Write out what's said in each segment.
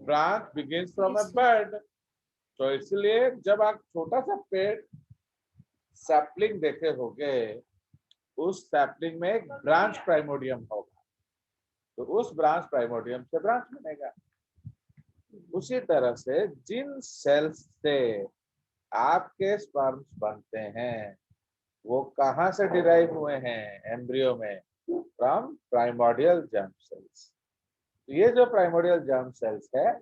Branch begins from a bird. तो इसलिए जब आप छोटा सा पेड़ सैपलिंग देखे होंगे, उस सैपलिंग में एक ब्रांच प्राइमोडियम होगा, तो उस ब्रांच प्राइमोडियम से ब्रांच बनेगा। उसी तरह से जिन सेल्स से आपके स्पर्म्स बनते हैं वो कहाँ से डिराइव हुए हैं एम्ब्रियो में? From primordial germ cells. ये जो प्राइमोडियल जर्म सेल्स है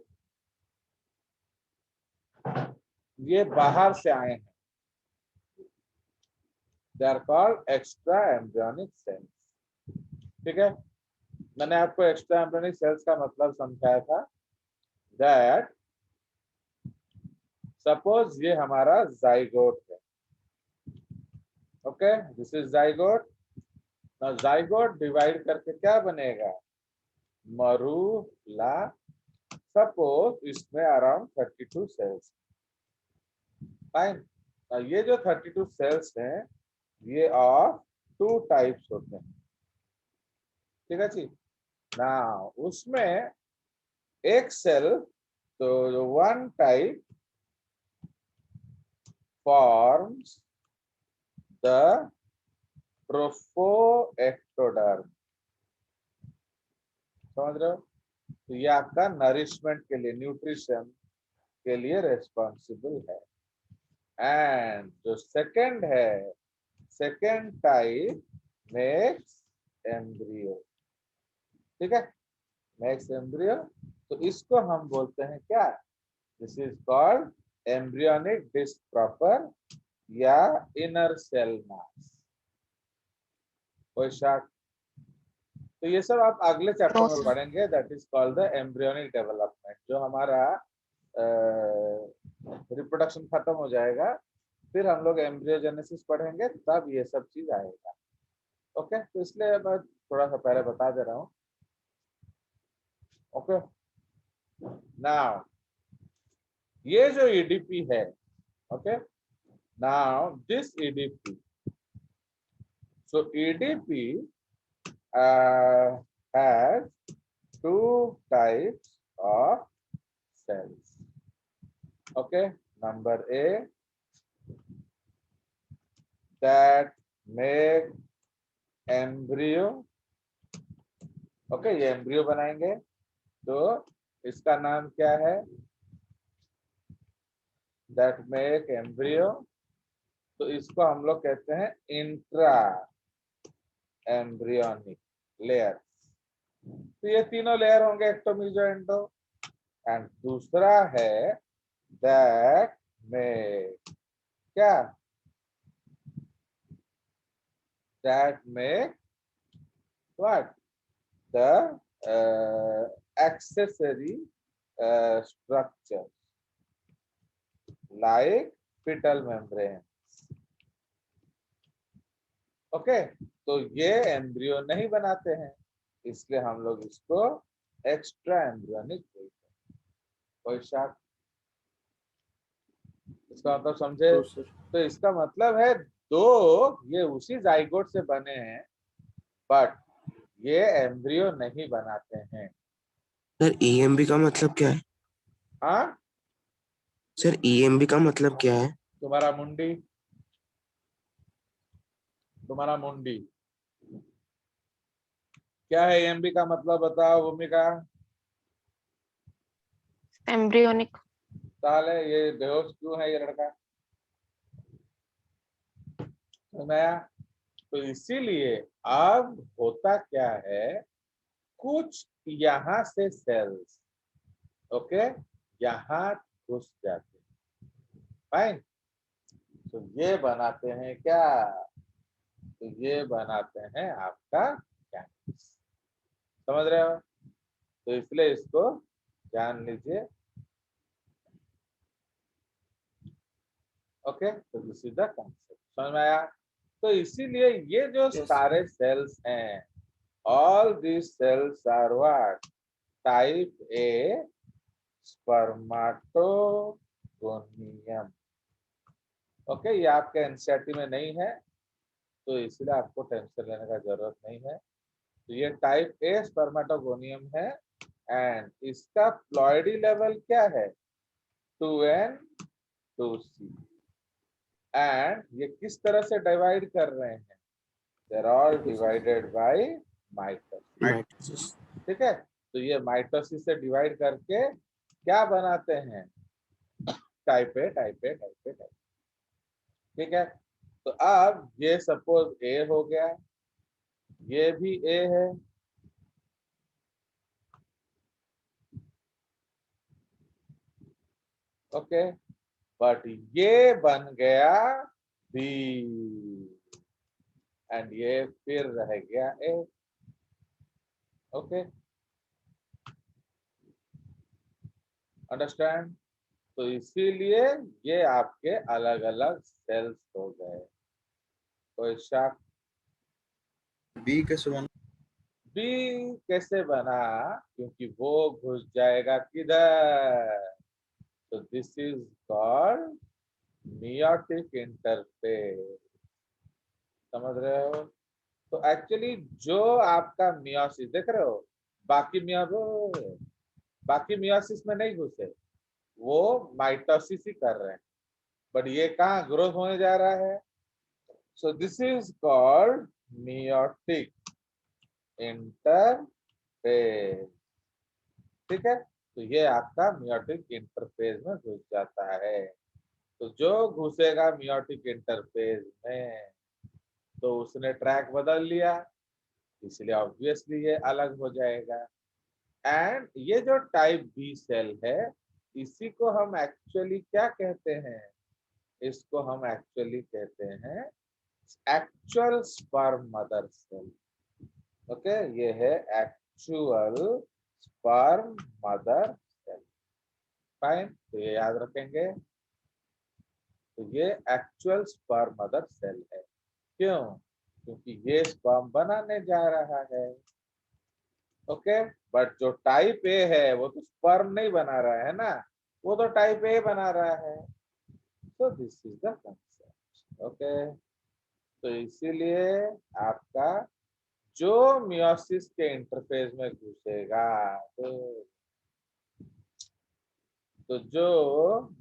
ये बाहर से आए हैं, they are called extra embryonic cells. ठीक है, मैंने आपको एक्स्ट्रा एम्ब्रियोनिक सेल्स का मतलब समझाया था दैट सपोज ये हमारा जाइगोट है, okay, this is zygote. Now zygote divide करके क्या बनेगा? मरूला। सपोज इसमें अराउंड 32 सेल्स। फाइन। ये जो 32 सेल्स हैं ये ऑफ 2 टाइप्स होते हैं। ठीक है जी। ना उसमें एक सेल, तो 1 टाइप फॉर्म्स द ट्रोफोएक्टोडर्म। समझ रहे हो? तो ये आपका नरिशमेंट के लिए, न्यूट्रिशन के लिए रेस्पॉन्सिबल है। एंड जो सेकंड है, सेकंड टाइप मेक्स एम्ब्रियो। ठीक है, मेक्स एम्ब्रियो। तो इसको हम बोलते हैं क्या? This is called embryonic disc proper या इनर सेल मास। कोई शक? तो ये सब आप अगले चैप्टर में पढ़ेंगे, that is called the embryonic development. जो हमारा रिप्रोडक्शन खत्म हो जाएगा फिर हम लोग एम्ब्रियोजेनेसिस पढ़ेंगे, तब ये सब चीज आएगा। ओके, तो इसलिए मैं थोड़ा सा पहले बता दे रहा हूँ। ओके, नाउ ये जो ईडीपी है, okay, now this EDP, so EDP has 2 types of cells. Okay, number A, that make embryo. Okay, ये एम्ब्रियो बनाएंगे, तो इसका नाम क्या है? that make embryo, तो इसको हम लोग कहते हैं इंट्रा एम्ब्रियोनिक लेयर। तो ये तीनों लेयर होंगे, एक्टो, मीजो, एंडो। एंड दूसरा है दैट मेक क्या? That make what? The accessory structure like fetal membrane. Okay, तो ये एम्ब्रियो नहीं बनाते हैं, इसलिए हम लोग इसको एक्स्ट्रा एम्ब्रियोनिक बोलते हैं। कोई शक? इसका मतलब समझे? तो इसका मतलब है दो ये उसी जाइगोट से बने हैं, बट ये एम्ब्रियो नहीं बनाते हैं। सर ईएमबी का मतलब क्या है? हाँ, सर ईएमबी का मतलब क्या है? तुम्हारा मुंडी, तुम्हारा मुंडी क्या है? एम्बी का मतलब बताओ भूमिका। एम्ब्रियोनिक। साले ये बेहोश क्यों है ये लड़का? सुनाया? तो इसीलिए अब होता क्या है, कुछ यहाँ से सेल्स, ओके, यहाँ घुस जाते हैं। फाइन। तो ये बनाते हैं क्या? तो ये बनाते हैं आपका कैंपस। समझ रहे हो? तो इसलिए इसको जान लीजिए। ओके, तो दिस इज द कॉन्सेप्ट। समझ में आया? तो इसीलिए ये जो सारे सेल्स हैं, all these cells are what? Type A spermatogonium. Okay, ये आपके एनसीईआरटी में नहीं है, तो इसलिए आपको टेंशन लेने का जरूरत नहीं है। तो ये टाइप ए स्पर्माटोगोनियम है, एंड इसका प्लॉइडी लेवल क्या है 2n 2c एंड ये किस तरह से डिवाइड कर रहे हैं they're all divided by mitosis mitosis. ठीक है तो ये माइटोसिस से डिवाइड करके क्या बनाते हैं type A type A type A type ठीक है तो अब ये सपोज ए हो गया ये भी ए है ओके बट ये बन गया बी एंड ये फिर रह गया ए ओके अंडरस्टैंड तो इसीलिए ये आपके अलग अलग सेल्स हो गए कोई शक बी कैसे बना? बी कैसे बना क्योंकि वो घुस जाएगा किधर तो this is called meiotic interface समझ रहे हो तो एक्चुअली जो आपका मियोसिस देख रहे हो बाकी बाकी मियोसिस में नहीं घुसे वो माइटोसिस ही कर रहे हैं बट ये कहाँ ग्रोथ होने जा रहा है so this is called meiotic interface ठीक है तो ये आपका मियोटिक इंटरफेस में घुस जाता है तो जो घुसेगा मियोटिक इंटरफेस में तो उसने ट्रैक बदल लिया इसलिए ऑब्वियसली ये अलग हो जाएगा एंड ये जो टाइप बी सेल है इसी को हम एक्चुअली क्या कहते हैं इसको हम एक्चुअली कहते हैं actual sperm mother cell okay ये है actual sperm mother cell fine तो ये याद रखेंगे तो ये एक्चुअल स्पर्म मदर सेल है क्यों क्योंकि ये स्पर्म बनाने जा रहा है ओके बट जो टाइप ए है वो तो स्पर्म नहीं बना रहा है ना वो तो टाइप ए बना रहा है तो this is the concept okay तो इसीलिए आपका जो मियोसिस के इंटरफेस में घुसेगा तो जो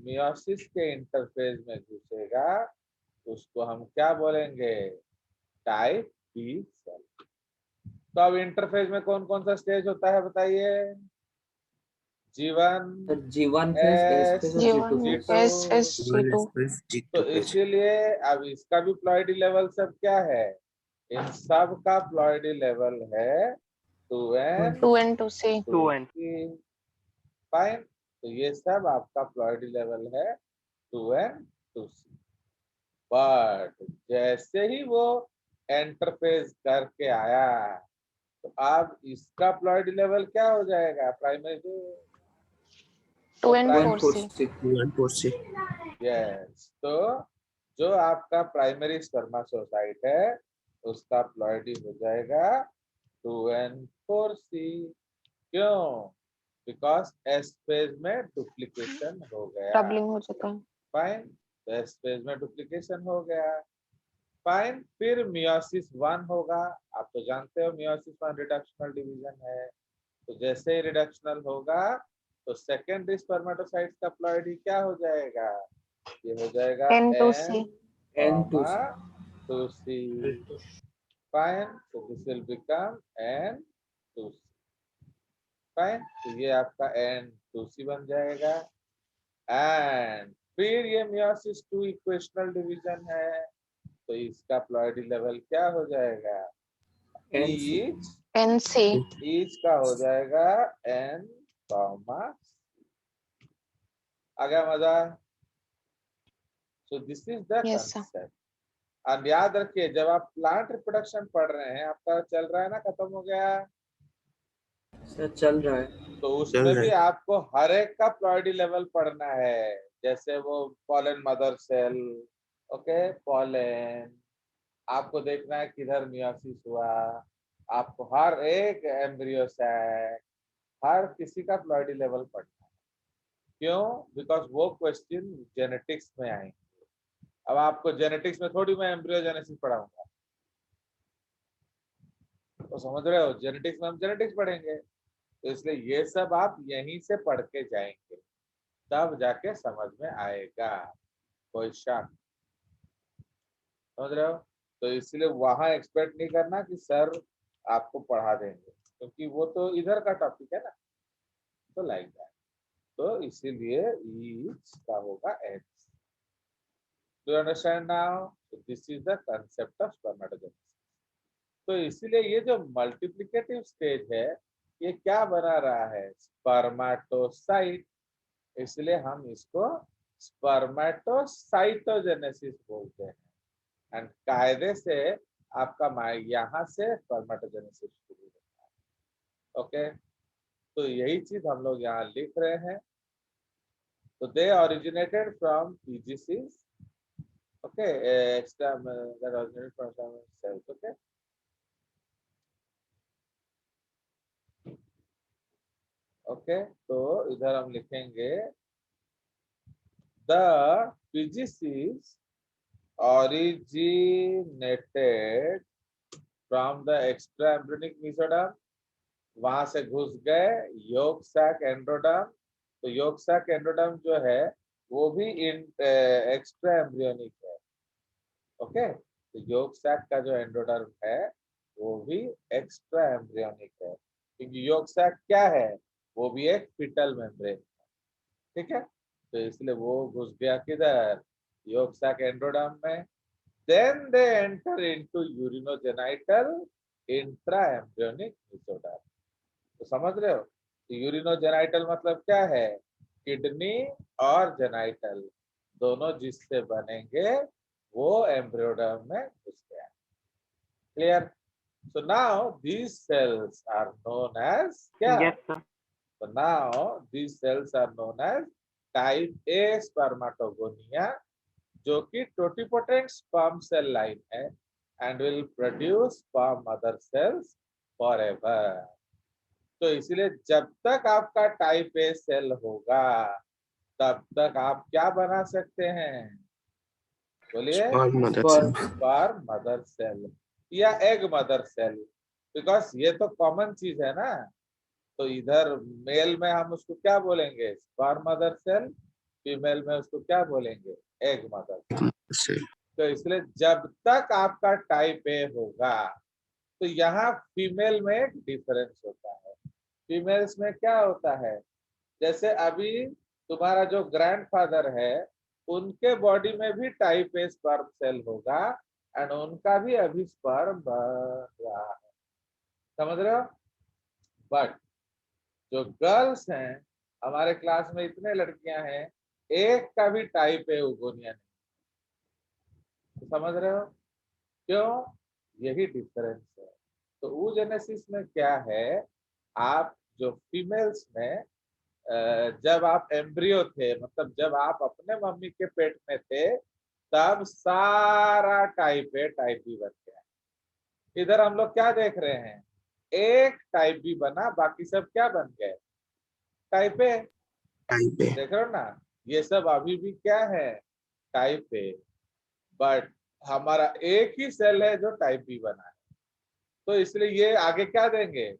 मियोसिस के इंटरफेस में घुसेगा उसको हम क्या बोलेंगे टाइप बी सेल तो अब इंटरफेस में कौन कौन सा स्टेज होता है बताइए जीवन G1 phase, S phase और G1 G2 phase. S G2 तो इसीलिए अब इसका भी प्लॉइडी लेवल सब क्या है इन सब का प्लॉइडी लेवल है 2n 2N 2C 2N. Fine तो ये सब आपका प्लॉइडी लेवल है 2n 2c बट जैसे ही वो इंटरफेस करके आया तो अब इसका प्लॉइडी लेवल क्या हो जाएगा प्राइमरी 2N Prime 4C 1/4 से। यस तो जो आपका प्राइमरी स्पर्माटोसाइट है उसका प्लॉइडी हो जाएगा 2n4c क्यों बिकॉज एस फेज में डुप्लीकेशन हो गया डबलिंग हो जाता है फाइन तो एस फेज में डुप्लीकेशन हो गया फाइन फिर मियोसिस 1 होगा आप तो जानते हो मियोसिस 1 रिडक्शनल डिवीजन है तो जैसे ही रिडक्शनल होगा तो सेकेंडरी स्पर्मेटोसाइट्स का प्लॉइडी क्या हो जाएगा ये हो जाएगा N2C N2C फाइन तो this will become N2C fine तो ये आपका N2C बन जाएगा एंड फिर ये मियोसिस 2 इक्वेशनल डिवीजन है तो इसका प्लॉइडी लेवल क्या हो जाएगा NC ईच का हो जाएगा N कॉमा आ गया मजा so this is the Yes, sir. Concept अब याद रखिए जब आप प्लांट रिप्रोडक्शन पढ़ रहे हैं आपका चल रहा है ना खत्म हो गया सर चल रहा है. तो उसमें भी आपको हर एक का प्लॉइडी लेवल पढ़ना है जैसे वो pollen mother cell okay pollen आपको देखना है किधर मियोसिस हुआ आपको हर एक एम्ब्रियो सैक हर किसी का प्लॉइडी लेवल पढ़ना है क्यों बिकॉज वो क्वेश्चन जेनेटिक्स में आएंगे अब आपको जेनेटिक्स में थोड़ी मैं एम्ब्रियोजेनेसिस पढ़ाऊंगा तो समझ रहे हो जेनेटिक्स में हम जेनेटिक्स पढ़ेंगे तो इसलिए ये सब आप यहीं से पढ़ के जाएंगे, तब जाके समझ में आएगा। कोई शक? समझ रहे हो? तो इसलिए वहां एक्सपेक्ट नहीं करना कि सर आपको पढ़ा देंगे, क्योंकि वो तो इधर का टॉपिक है ना। तो लाइक दैट, तो इसीलिए ईच का होगा x. Do you understand now? This is the concept of spermatogenesis. तो इसीलिए ये जो मल्टीप्लिकेटिव स्टेज है, ये क्या बना रहा है? स्पर्मेटोसाइट। इसलिए हम इसको स्पर्मेटोसाइटोजेनेसिस बोलते हैं। एंड कायदे से आपका यहाँ से स्पर्मेटोजेनेसिस शुरू होता है। ओके, तो यही चीज हम लोग यहाँ लिख रहे हैं। तो दे originated from PGCs, okay, extra that originated from some cells, okay. Okay, तो इधर हम लिखेंगे the PGCs originated from the extra embryonic mesoderm, वहां से घुस गए yolk sac एंड्रोडर्म। तो yolk sac एंड्रोडर्म जो है वो भी एक्स्ट्रा एम्ब्रियोनिक है। ओके, तो yolk sac का जो एंड्रोडर्म है वो भी एक्स्ट्रा एम्ब्रियोनिक है, क्योंकि yolk sac क्या है? वो भी एक फिटल मेम्ब्रेन है। ठीक है, तो इसलिए वो घुस गया किधर? yolk sac एंड्रोडर्म में। Then they enter into urinogenital intra embryonic mesoderm. तो समझ रहे हो? तो यूरिनोजेनाइटल मतलब क्या है? किडनी और जेनाइटल दोनों जिससे बनेंगे वो एम्ब्रियोडर्म में घुस गया। Clear? So now these cells are known as क्या? Yes, sir. So now these cells are known as type A spermatogonia, जो कि टोटिपोटेंट स्पर्म सेल लाइन है and will produce sperm mother cells forever. तो इसीलिए जब तक आपका type A cell होगा तब तक आप क्या बना सकते हैं? बोलिए। Sperm mother Sperm. Cell. Sperm mother cell या एग मदर सेल, बिकॉज ये तो कॉमन चीज है ना। तो इधर मेल में हम उसको क्या बोलेंगे? Sperm mother cell. फीमेल में उसको क्या बोलेंगे? Egg mother cell. तो इसलिए जब तक आपका टाइप ए होगा, तो यहाँ फीमेल में एक डिफरेंस होता है। फीमेल्स में क्या होता है? जैसे अभी तुम्हारा जो ग्रैंडफादर है उनके बॉडी में भी टाइप ए स्पर्म सेल होगा एंड उनका भी अभी स्पर्म बन रहा है। समझ रहे हो? बट जो गर्ल्स हैं, हमारे क्लास में इतने लड़कियां हैं, एक का भी टाइप ए उगोनिया नहीं। तो समझ रहे हो क्यों? यही डिफरेंस है। तो oogenesis में क्या है? आप जो फीमेल्स में जब आप एम्ब्रियो थे, मतलब जब आप अपने मम्मी के पेट में थे, तब सारा टाइप ए टाइप बी बन गया। इधर हम लोग क्या देख रहे हैं? एक टाइप बी बना, बाकी सब क्या बन गए? Type A. Type A. देख रहे हो ना? ये सब अभी भी क्या है? Type A. बट हमारा एक ही सेल है जो टाइप बी बना है, तो इसलिए ये आगे क्या देंगे?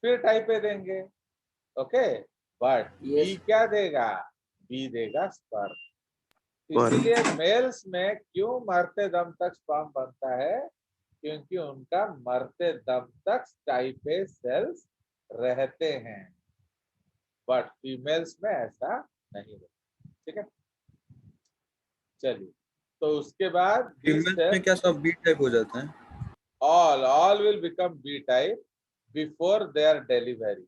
फिर टाइप ए देंगे। Okay, but Yes. बी क्या देगा? बी देगा स्पर्म। स्पर्म। इसीलिए मेल्स में क्यों मरते दम तक स्पर्म बनता है? क्योंकि उनका मरते दम तक टाइप ए सेल्स रहते हैं, बट फीमेल्स में ऐसा नहीं होता। ठीक है, चलिए। तो उसके बाद फीमेल्स में क्या सब बी टाइप हो जाते हैं? all will become B type before their delivery।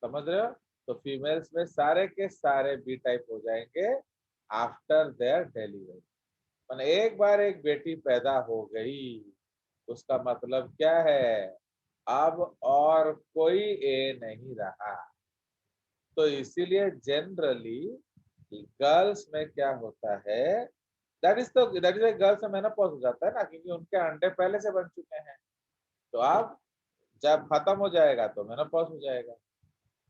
समझ रहे हो? तो फीमेल्स में सारे के सारे बी टाइप हो जाएंगे आफ्टर देयर डिलीवरी। मैंने एक बार एक बेटी पैदा हो गई, उसका मतलब क्या है? अब और कोई ए नहीं रहा। तो इसीलिए जनरली गर्ल्स में क्या होता है? दैट इज गर्ल्स में मेनोपॉज हो जाता है ना, क्योंकि उनके अंडे पहले से बन चुके हैं। तो अब जब खत्म हो जाएगा तो मेनोपॉज हो जाएगा।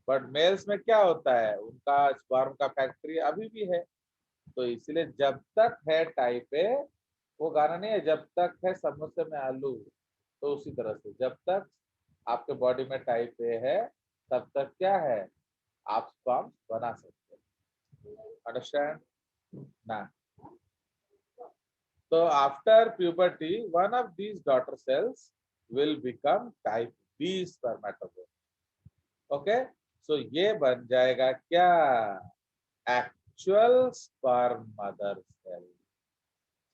बट मेल्स में क्या होता है? उनका स्पर्म का फैक्ट्री अभी भी है। तो इसलिए जब तक है टाइप ए, वो गाना नहीं है, जब तक है समोसे में आलू, तो उसी तरह से जब तक आपके बॉडी में टाइप ए है तब तक क्या है, आप स्पर्म बना सकते हैं। अंडरस्टैंड ना? तो after puberty one of these daughter cells will become type B spermatogonia. Okay, so ये बन जाएगा क्या, एक्चुअल स्पर्म मदर सेल।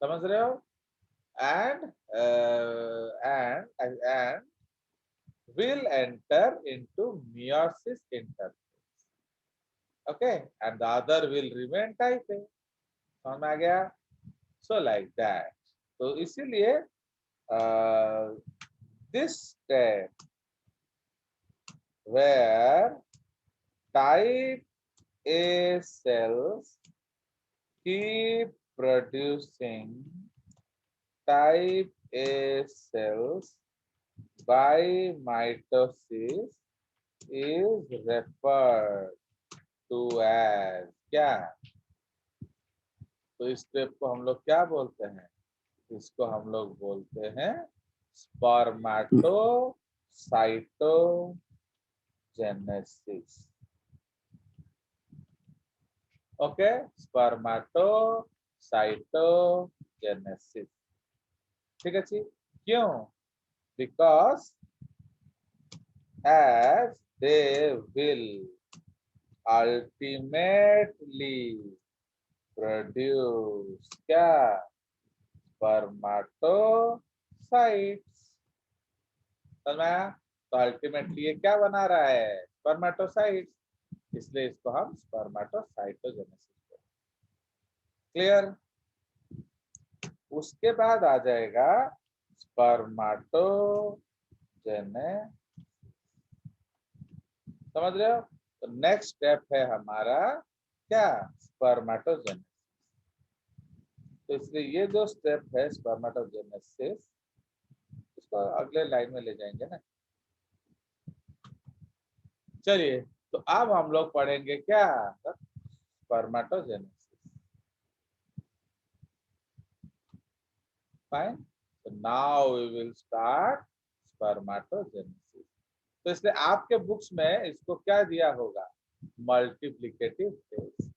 समझ रहे हो? And and will enter into meiosis interphase. Okay, and the other will remain type A. समझ में आ गया? So like that. तो इसीलिए this step where type A cells keep producing type A cells by mitosis is referred to as क्या? तो इस step को हम लोग क्या बोलते हैं? इसको हम लोग बोलते हैं स्पर्मेटोसाइटोजेनेसिस। Okay, spermatocytogenesis. ठीक है जी? क्यों? Because as they will ultimately produce क्या, spermatocytes। समझ में आया? तो अल्टीमेटली ये क्या बना रहा है, स्पर्मेटोसाइट्स, इसलिए इसको हम स्पर्मेटोसाइटोजेनेसिस बोलते हैं। क्लियर? उसके बाद आ जाएगा स्पर्मेटोजेनेसिस। समझ रहे हो? तो नेक्स्ट स्टेप है हमारा क्या, स्पर्मेटोजेनेसिस। तो इसलिए ये जो स्टेप है स्पर्मेटोजेनेसिस, इसको अगले लाइन में ले जाएंगे ना। चलिए, तो अब हम लोग पढ़ेंगे क्या, spermatogenesis. Fine, so now we will start spermatogenesis। तो इसलिए आपके बुक्स में इसको क्या दिया होगा, मल्टीप्लिकेटिव फेज।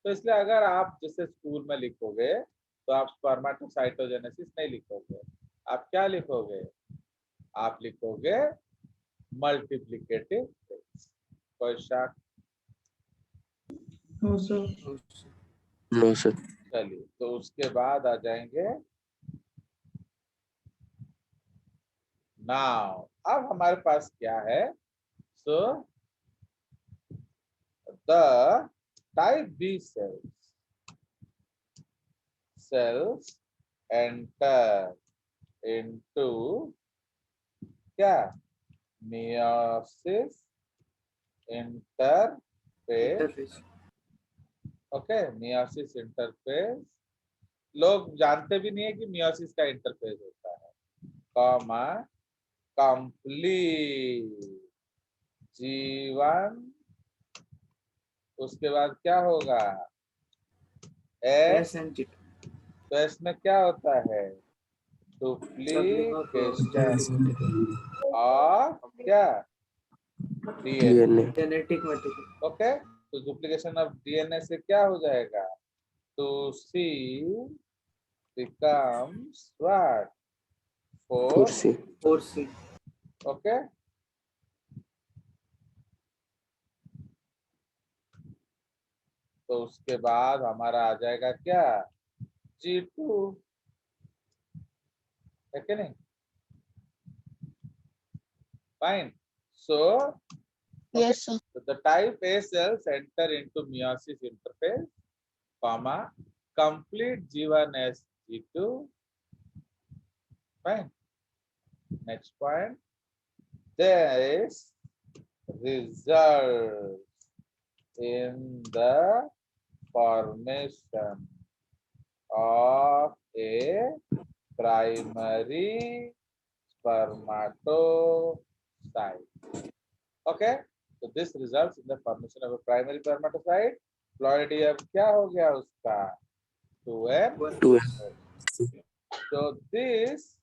तो इसलिए अगर आप जैसे स्कूल में लिखोगे तो आप स्पर्मेटोसाइटोजेनेसिस नहीं लिखोगे, आप क्या लिखोगे, आप लिखोगे मल्टीप्लिकेटिव फेज। कोई शक? No sir. चलिए, तो उसके बाद आ जाएंगे नाउ। अब हमारे पास क्या है, so the type B cells enter into क्या, meiosis interphase। Okay, meiosis interphase लोग जानते भी नहीं है कि meiosis का इंटरफेज होता है, कॉमा कंप्लीट जीवन। उसके बाद क्या होगा, एस। तो इसमें क्या होता है, डुप्लीकेशन और क्या, डीएनए। Genetic material. ओके, तो डुप्लीकेशन ऑफ डीएनए से क्या हो जाएगा, two C becomes what, 4C। 4C। Okay, तो उसके बाद हमारा आ जाएगा क्या, G2, है कि नहीं? Fine, so Yes, sir. the type A cells enter into meiosis interphase, comma complete G1S G2। Fine. Next point, this results in the formation of a primary spermatocyte। Okay, so this results in the formation of a primary spermatocyte। Ploidy अब क्या हो गया उसका, 2n। 2n। So this,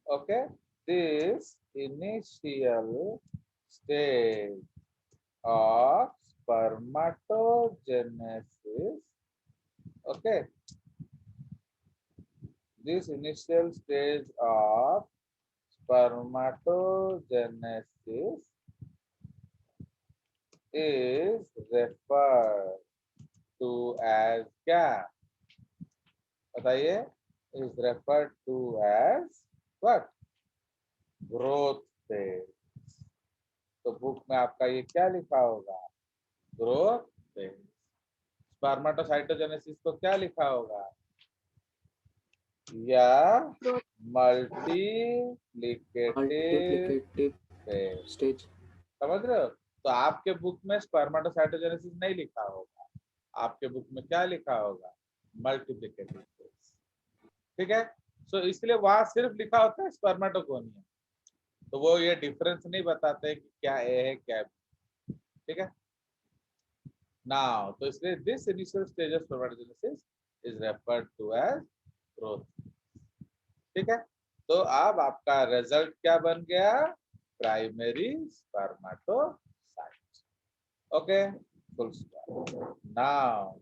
okay, this initial stage of spermatogenesis, okay, this initial stage of spermatogenesis is referred to as क्या? बताइए, is referred to as what? Growth phase. तो book में आपका ये क्या लिखा होगा? Growth phase. स्पर्मेटोसाइटोजेनेसिस को क्या लिखा होगा? या मल्टीप्लिकेटिव फेज. स्टेज. समझ रहे हो? तो आपके बुक में स्पर्मेटोसाइटोजेनेसिस नहीं लिखा होगा, आपके बुक में क्या लिखा होगा? Multiplicative phase. ठीक है. सो इसलिए वहां सिर्फ लिखा होता है स्पर्मेटोगोनियम, तो वो ये डिफरेंस नहीं बताते कि क्या ए है क्या बी. ठीक है. नाउ तो इसलिए this initial stage of spermatogenesis is referred to as growth. ठीक है. तो अब आपका रिजल्ट क्या बन गया? Primary spermatocyte. Okay, full stop. Now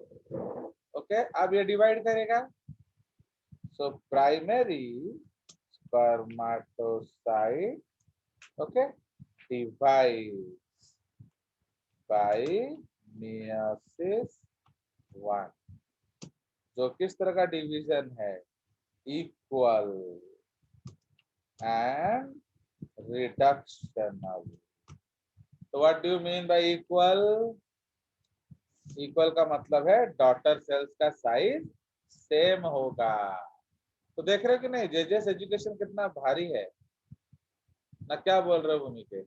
okay, अब ये डिवाइड करेगा. So primary spermatocyte, okay, divides by meiosis 1. जो किस तरह का डिवीजन है? Equal and reductional. तो what do you mean by equal? Equal का मतलब है डॉटर सेल्स का साइज सेम होगा. तो देख रहे हो कि नहीं, जेजेस एजुकेशन कितना भारी है ना? क्या बोल रहे हो भूमि के?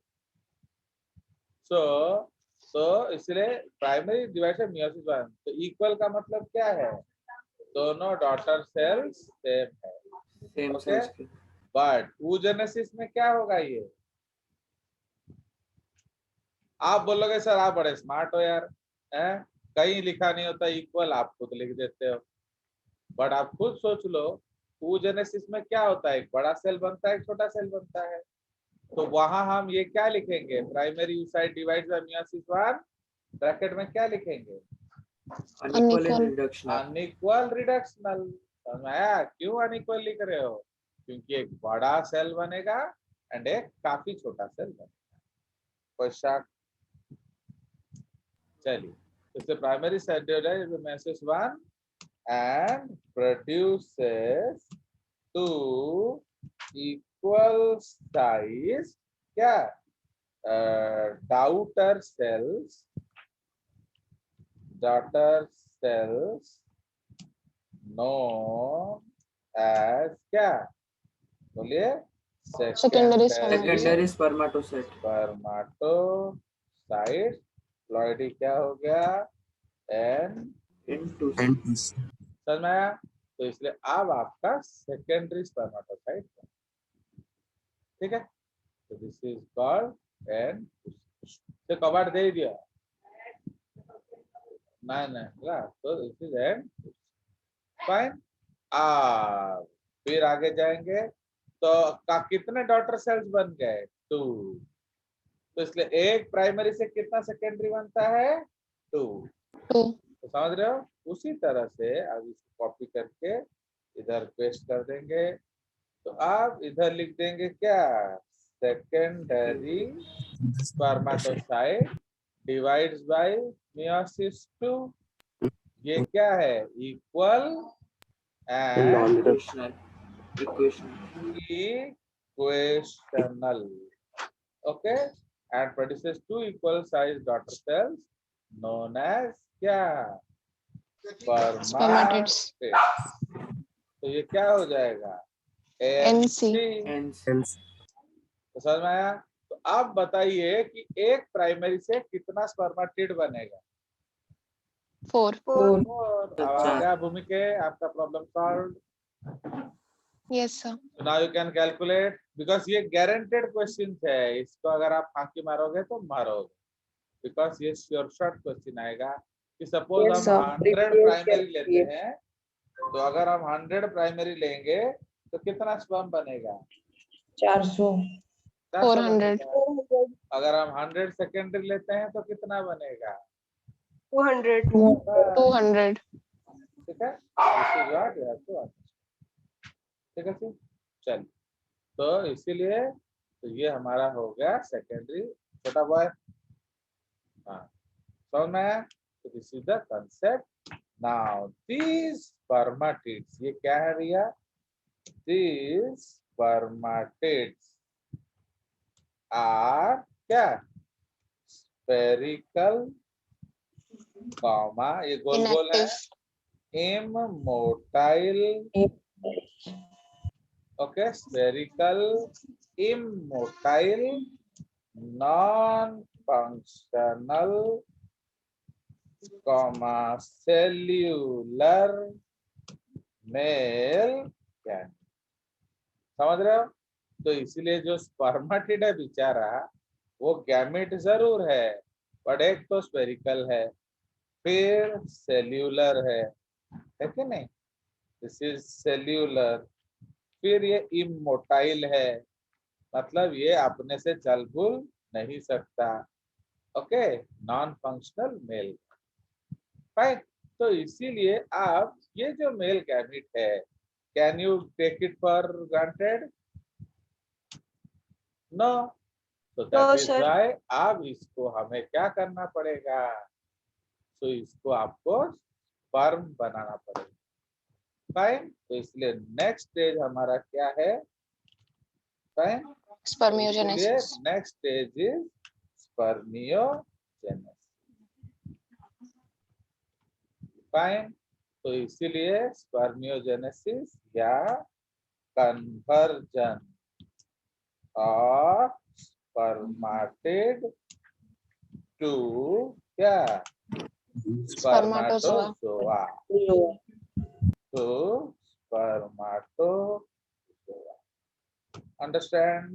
तो इसलिए प्राइमरी डिवाइड मियोसिस 1. तो इक्वल का मतलब क्या है? दोनों डॉटर सेल्स सेम है. Same okay. बट oogenesis में क्या होगा? ये आप बोलोगे सर आप बड़े स्मार्ट हो यार, हैं? कहीं लिखा नहीं होता इक्वल, आप खुद लिख देते हो. बट आप खुद सोच लो, oogenesis में क्या होता है? एक बड़ा सेल बनता है, एक छोटा सेल बनता है. तो वहां हम ये क्या लिखेंगे? Primary oocyte divides by meiosis 1, bracket में क्या लिखेंगे? Unequal and reductional. Unequal reductional. समझ आया क्यों अनइक्वल लिख रहे हो? क्योंकि एक बड़ा सेल बनेगा एंड एक काफी छोटा सेल बनेगा. कोई शक? चलिए, इससे primary cell divides by meiosis 1 and produces two equal size क्या? daughter cells known as क्या? बोलिए. Secondary secondary spermatocyte. Spermatocyte. Ploidy क्या हो गया? एन. इनटू. समझ में आया? तो इसलिए अब आपका सेकेंडरी स्पर्मेटोसाइट. ठीक है. तो दिस इज कॉल्ड एन. तो कवर्ड दे दिया ना, तो दिस इज एन. फाइन. फिर आगे जाएंगे तो कितने डॉटर सेल्स बन गए? 2. तो इसलिए एक प्राइमरी से कितना सेकेंडरी बनता है? 2. तो समझ रहे हो? उसी तरह से अब इसको कॉपी करके इधर पेस्ट कर देंगे. तो आप इधर लिख देंगे क्या? Secondary spermatocyte divides by meiosis 2. ये क्या है? Equal and equational. Okay. And produces 2 equal size daughter cells known as क्या? Spermatids. तो ये क्या हो जाएगा? NC. तो समझ में आया? तो अब बताइए कि एक प्राइमरी से कितना स्पर्मेटिड बनेगा? 4. 4. अब आ गया भूमि के आपका problem solve. Yes sir. Now you can calculate, because ये गारंटेड क्वेश्चन है. इसको अगर आप फांकी मारोगे तो मारोगे, बिकॉज ये श्योर शॉट क्वेश्चन आएगा कि सपोज Yes, हम sir. 100 प्राइमरी लेते हैं. तो अगर हम 100 प्राइमरी लेंगे तो कितना स्पर्म बनेगा? 400 400 अगर हम 100 सेकेंडरी लेते हैं तो कितना बनेगा? 200 200 ठीक है, This is what you have to understand. ठीक है जी, चल तो इसीलिए तो ये हमारा हो गया सेकेंडरी छोटा बॉय। हाँ समझ में आया? तो this is the concept. Now these spermatids, ये क्या है भैया? दीज spermatids आर क्या? स्फेरिकल कॉमा, ये गोल गोल है, immotile, okay, spherical immotile non functional comma cellular male gamete. समझ रहे हो? तो इसीलिए जो स्पर्मेटिड है बेचारा, वो गैमेट जरूर है बट एक तो स्फेरिकल है, फिर सेल्यूलर है कि नहीं? दिस इज सेल्यूलर, फिर ये इमोटाइल है, मतलब ये अपने से चल बुल नहीं सकता। Okay, non functional male, right? तो इसीलिए आप ये जो मेल गैमेट है, can you take it for granted? No. तो दैट इज व्हाई अब इसको हमें क्या करना पड़ेगा? तो इसको आपको स्पर्म बनाना पड़ेगा, फाइन? तो इसलिए नेक्स्ट स्टेज हमारा क्या है? Fine, spermiogenesis next stage is spermiogenesis, fine? तो इसीलिए स्पर्मियोजेनेसिस या कन्वर्जन ऑफ स्पर्मेटिड टू क्या? Spermatozoa. Spermatozoa, to spermatozoa. Understand?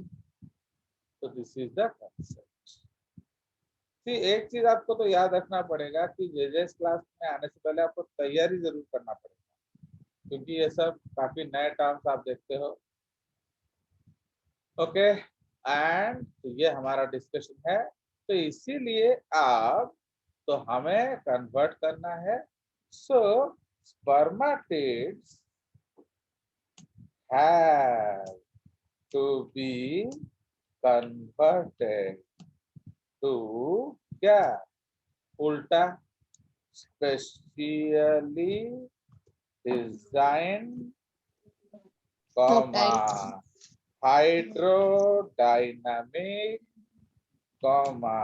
तो दिस इज द कंसेप्ट। एक चीज आपको तो याद रखना पड़ेगा कि जेजेएस क्लास में आने से पहले आपको तैयारी जरूर करना पड़ेगा, क्योंकि ये सब काफी नए टर्म्स आप देखते हो। ओके, एंड ये हमारा डिस्कशन है, तो इसीलिए आप तो हमें कन्वर्ट करना है। सो spermatids have to be converted to क्या? उल्टा, specially designed comma hydrodynamic comma